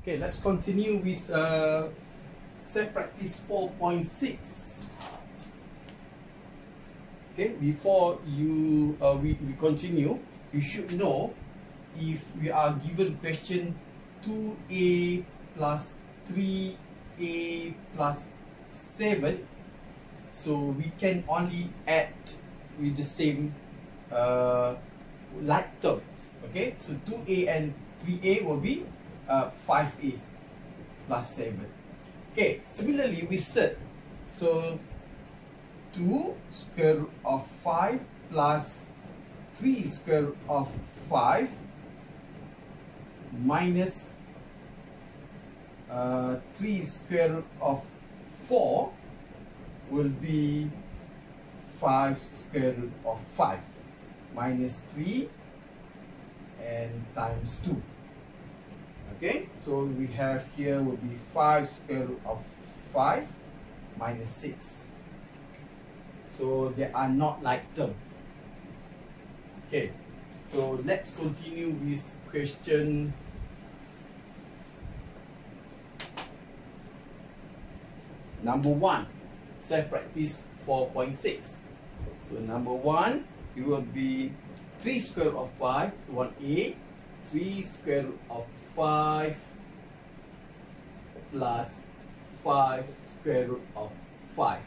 Okay, let's continue with set practice 4.6. Okay, before we continue, you should know if we are given question 2a plus 3a plus 7, so we can only add with the same like terms. Okay, so 2a and 3a will be 5a plus 7. Okay, similarly with third, so 2 square root of 5 plus 3 square root of 5 minus 3 square root of 4 will be 5 square root of 5 minus 3 and times 2. Okay, so we have here will be 5 square root of 5 minus 6. So they are not like term. Okay, so let's continue with question number 1, set practice 4.6. So number 1, it will be 3 square root of 5, 1a, 3 square root of 5 plus 5 square root of 5.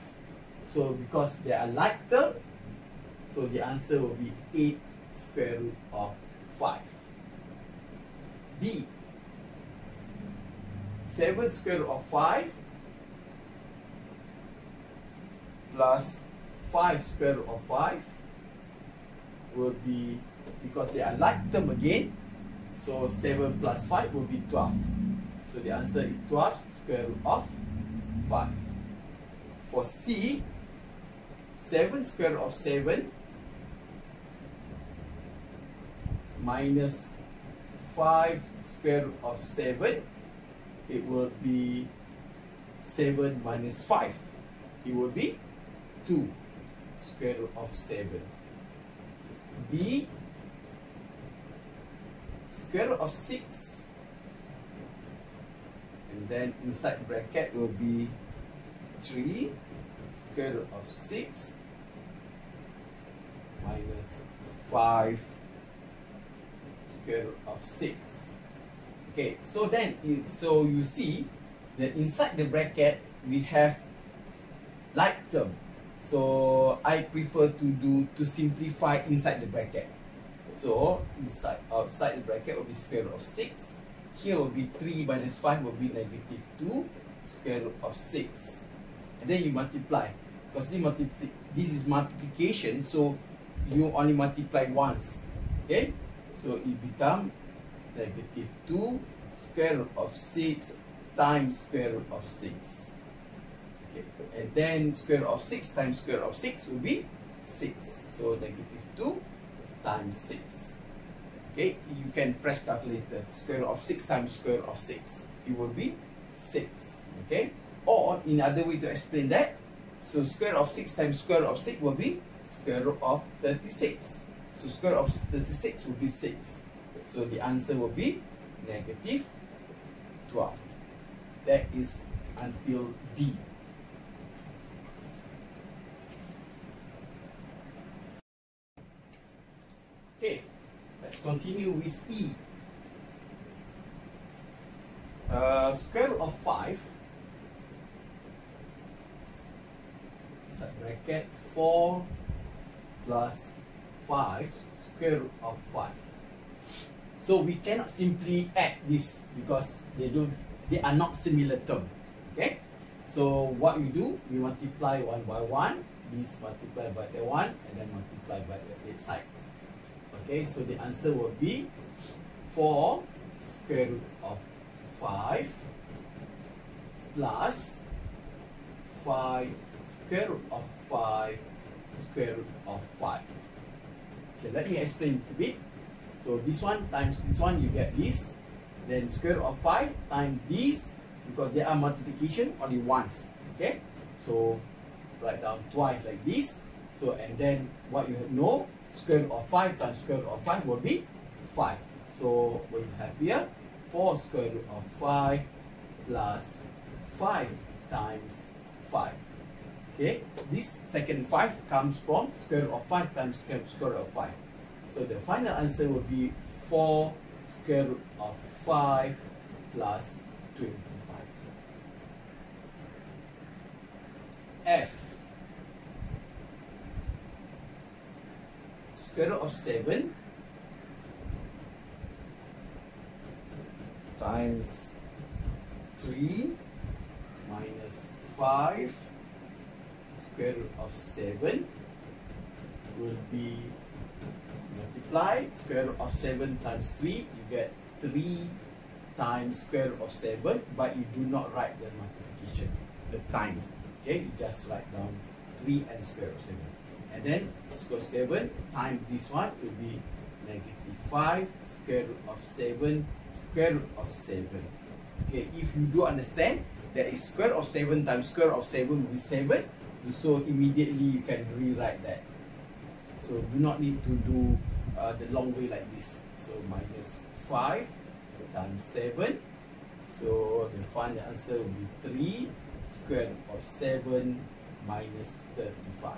So because they are like term, so the answer will be 8 square root of 5. B, 7 square root of 5 plus 5 square root of 5 will be, because they are like term again, so 7 plus 5 will be 12. So the answer is 12 square root of 5. For C, 7 square root of 7 minus 5 square root of 7, it will be 7 minus 5. It will be 2 square root of 7. D, square root of 6, and then inside bracket will be 3 square root of 6 minus 5 square root of 6. Okay, so then so you see that inside the bracket we have like term. So I prefer to simplify inside the bracket. So outside the bracket will be square root of 6. Here will be 3 minus 5 will be negative 2 square root of 6. And then you multiply. Because this is multiplication, so you only multiply once. Okay? So it becomes negative 2 square root of 6 times square root of 6. Okay. And then square root of 6 times square root of 6 will be 6. So negative 2 times 6. Okay, you can press calculator. Square root of 6 times square root of 6, it will be 6. Okay, or in other way to explain that, so square root of 6 times square root of 6 will be square root of 36. So square root of 36 will be 6. So the answer will be negative 12. That is until D. Okay, let's continue with E. Square root of 5, inside bracket 4 plus 5 square root of 5. So we cannot simply add this because they are not similar term. Okay, so what we do, we multiply one by one, this multiply by the one, and then multiply by the eight sides. Okay, so the answer will be 4 square root of 5 plus 5 square root of 5 square root of 5. Okay, let me explain a bit. So this one times this one, you get this. Then square root of 5 times this, because they are multiplication only once. Okay, so write down twice like this. So and then what you know, square root of 5 times square root of 5 will be 5. So what you have here, 4 square root of 5 plus 5 times 5. Okay, this second 5 comes from square root of 5 times square root of 5. So the final answer will be 4 square root of 5 plus 25. F, square root of 7 times 3 minus 5 square root of 7 will be multiplied. Square root of 7 times 3, you get 3 times square root of 7, but you do not write the multiplication, the times. Okay, you just write down 3 and square root of 7. And then square root of 7 times this one will be negative 5 square root of 7 square root of 7. Okay, if you do understand that is square root of 7 times square root of 7 will be 7, so immediately you can rewrite that. So do not need to do the long way like this. So minus 5 times 7. So the final answer will be 3 square root of 7 minus 35.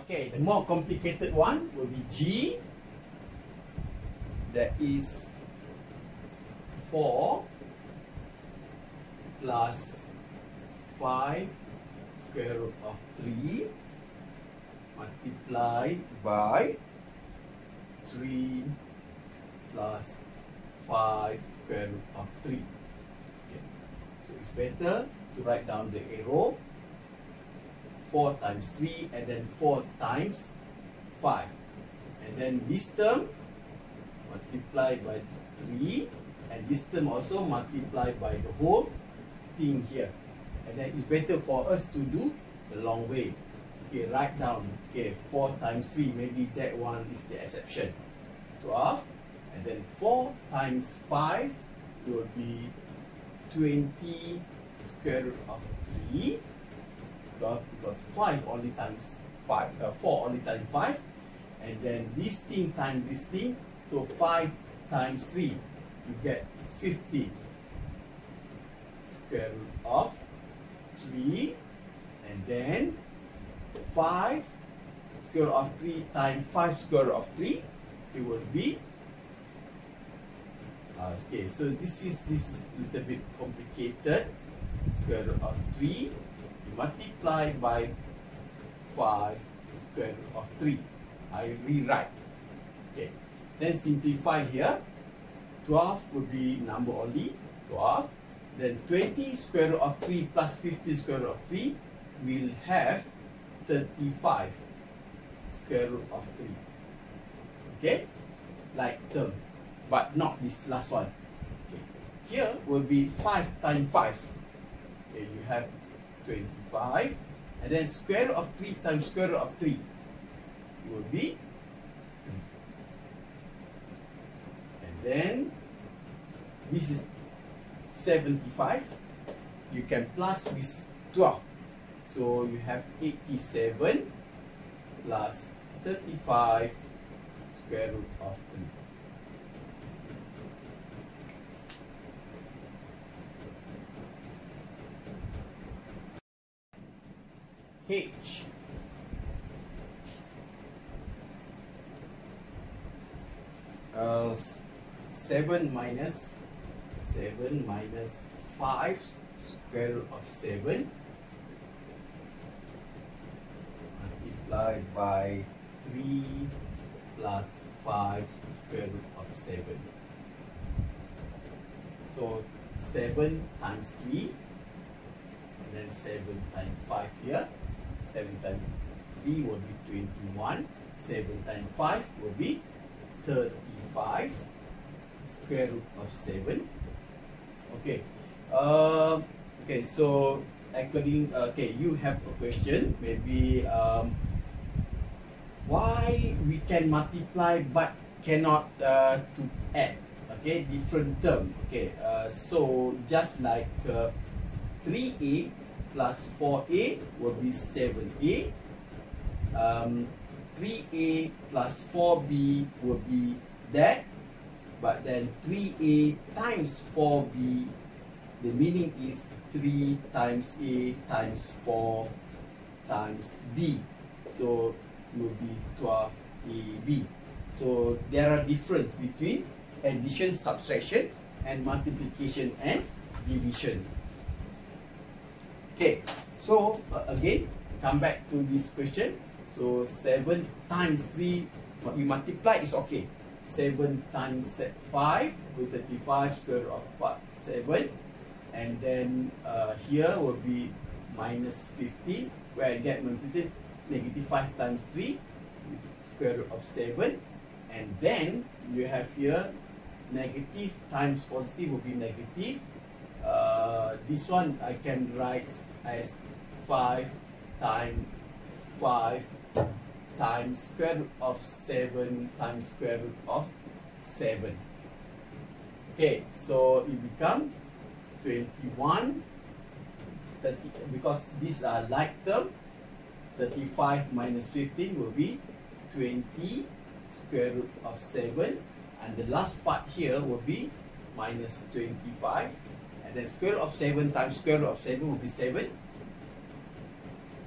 Okay, the more complicated one will be G. That is 4 plus 5 square root of 3 multiplied by 3 plus 5 square root of 3. Okay. So it's better to write down the arrow. 4 times 3 and then 4 times 5. And then this term multiplied by 3 and this term also multiplied by the whole thing here. And then it's better for us to do the long way. Okay, write down, okay, 4 times 3, maybe that one is the exception. 12, and then 4 times 5 will be 20 square root of 3, because 5 only times 5, 4 only times 5, and then this thing times this thing, so 5 times 3, you get 50 square root of 3, and then 5 square root of 3 times 5 square root of 3, it will be okay, so this is a little bit complicated. Square root of 3 multiplied by 5 square root of 3. I rewrite. Okay, then simplify here. 12 would be number only, 12. Then 20 square root of 3 plus 50 square root of 3 will have 35 square root of 3. Okay, like term, but not this last one. Okay. Here will be 5 times 5. Okay, you have 25, and then square root of 3 times square root of 3 will be 3. And then this is 75. You can plus with 12. So you have 87 plus 35 square root of 3. H. Uh, 7 minus 5 square root of 7 multiplied by 3 plus 5 square root of 7. So 7 times 3 and then 7 times 5 here. 7 times 3 will be 21. 7 times 5 will be 35 square root of 7. Okay. Okay, so according, okay, you have a question. Maybe why we can multiply but cannot to add? Okay, different term. Okay, so just like 3a plus 4a will be 7a. 3a plus 4b will be that. But then 3a times 4b, the meaning is 3 times a times 4 times b. So it will be 12ab. So there are difference between addition, subtraction, and multiplication and division. Okay, so again, come back to this question. So 7 times 3, what we multiply is okay. 7 times 5 with 35 square root of 7. And then here will be minus 50, where I get multiplied negative 5 times 3 with square root of 7. And then you have here negative times positive will be negative. This one I can write as 5 times 5 times square root of 7 times square root of 7. Okay, so it becomes 21, 30, because these are like term. 35 minus 15 will be 20 square root of 7, and the last part here will be minus 25, and then square root of 7 times square root of 7 will be 7.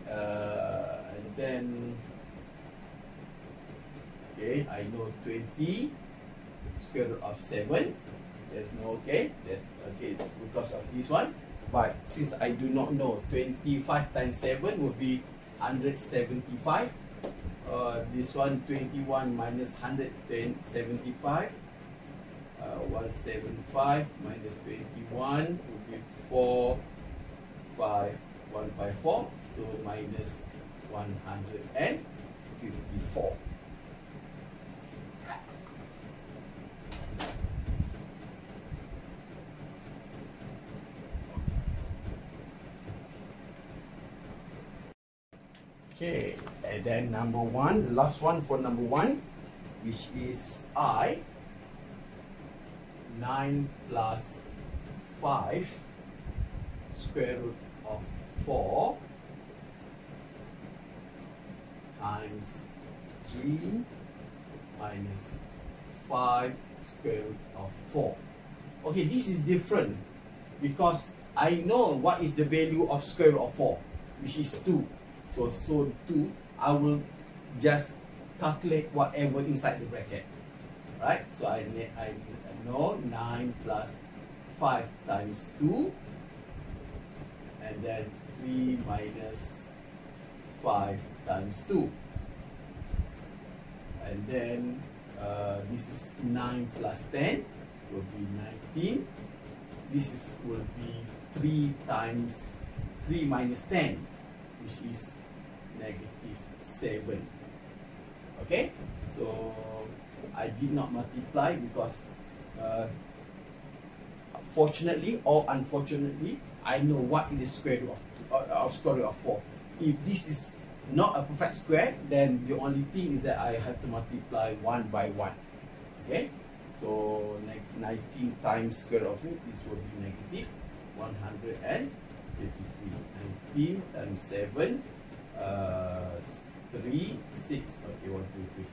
And then okay, I know 20 square root of 7. There's no okay. There's okay, it's because of this one. But since I do not know, 25 times 7 will be 175. This one 21 minus 110, 75. 175 minus 21 will be 154. So minus 154. Okay, and then number 1, the last one for number 1, which is 9 plus 5 square root of 4 times 3 minus 5 square root of 4. Okay, this is different because I know what is the value of square root of 4, which is 2. So 2, I will just calculate whatever inside the bracket, right? So I know 9 plus 5 times 2, and then 3 minus 5 times 2, and then this is 9 plus 10 will be 19. This will be 3 times 3 minus 10, which is negative 7. Okay, so I did not multiply because fortunately or unfortunately I know what is the square root of square root of 4. If this is not a perfect square, then the only thing is that I have to multiply 1 by 1. Okay, so 19 times square root of 4, this will be negative 133. 19 times 7, 3, 6, okay, 1, 2, 3.